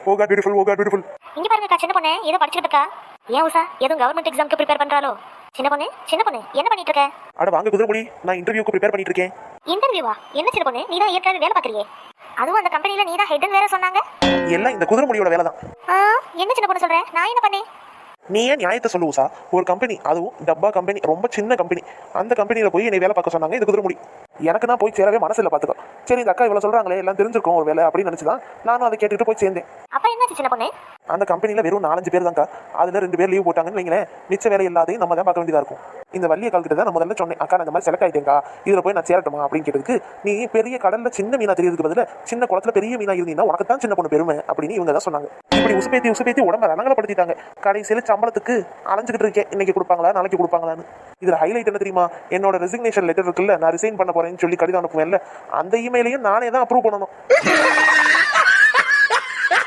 ஓ God beautiful, ஓ God beautiful. இங்க பாருங்கக்கா, சின்ன பொண்ணு ஏதோ படிச்சுட்டு இருக்கா. ஏன் உஷா, எதுவும் கவர்மெண்ட் எக்ஸாம்க்கு ப்ரிப்பேர் பண்றாளோ? சின்ன பொண்ணு, சின்ன பொண்ணு, என்ன பண்ணிட்டு இருக்க? அட வாங்க குதிரைமுடி, நான் இன்டர்வியூக்கு ப்ரிப்பேர் பண்ணிட்டு இருக்கேன். இன்டர்வியூவா? என்ன சின்ன பொண்ணு, நீ தான் ஏற்கனவே வேலை பார்க்கறியே, அதுவும் அந்த கம்பெனில நீ தான் ஹெட்னு வேற சொன்னாங்க. எல்லாம் இந்த குதிரைமுடியோட வேலை தான். என்ன சின்ன பொண்ணு சொல்ற? நான் என்ன பண்ணேன்? நீ ஏன் நியாயத்தை சொல்லு உஷா? ஒரு கம்பெனி, அதுவும் டப்பா கம்பெனி, ரொம்ப சின்ன கம்பெனி, அந்த கம்பெனியில் போய் என்னை வேலை பார்க்க சொன்னாங்க இந்த குதிரைமுடி. எனக்கு தான் போய் சேரவே மனசில் பார்த்துக்கோ. சரி இந்த அக்கா இவ்வளோ சொல்கிறாங்களே, எல்லாம் தெரிஞ்சிருக்கோம் ஒரு வேலை அப்படின்னு நினச்சி தான் நானும் அதை கேட்டுட்டு போய் சேர்ந்தேன். அப்ப என்னாச்சு சின்ன பொண்ணு? அந்த கம்பெனியில் வெறும் 4-5 பேர் தான்க்கா. அதில் 2 பேர் லீவ் போட்டாங்கன்னு வைங்களேன், மிச்ச வேலை இல்லாதையும் நம்ம தான் பார்க்க வேண்டியதாக இருக்கும். இந்த வள்ளிய கால்கிட்ட தான் நான் முதல்ல சொன்னேன், அக்கா நான் இந்த மாதிரி செலக்ட் ஆகிட்டேங்க்கா, இதில் போய் நான் சேரட்டுமா அப்படின்னு கேட்டதுக்கு, நீ பெரிய கடலில் சின்ன மீனா தெரியறதுக்கு பதில் சின்ன குளத்துல பெரிய மீனா இருந்தீங்கன்னா உனக்கு தான் சின்ன பொண்ணு பெருமை அப்படின்னு இவங்க தான் சொன்னாங்க. இப்படி உசுப்பேத்தி உடம்ப ரணங்கலப்படுத்திட்டாங்க. கடைசியில் சம்பளத்துக்கு அலைஞ்சிக்கிட்டு இருக்கேன், இன்னைக்கு கொடுப்பாங்களா நாளைக்கு கொடுப்பாங்களான்னு. இதில் ஹைலைட் என்ன தெரியுமா? என்னோட ரெசிக்னேஷன் லெட்டர் இருக்குல்ல, நான் ரிசைன் பண்ண போறேன்னு சொல்லி கடிதம் அனுப்புவேன்ல, அந்த இமெயிலையும் நானே தான் அப்ரூவ் பண்ணணும்.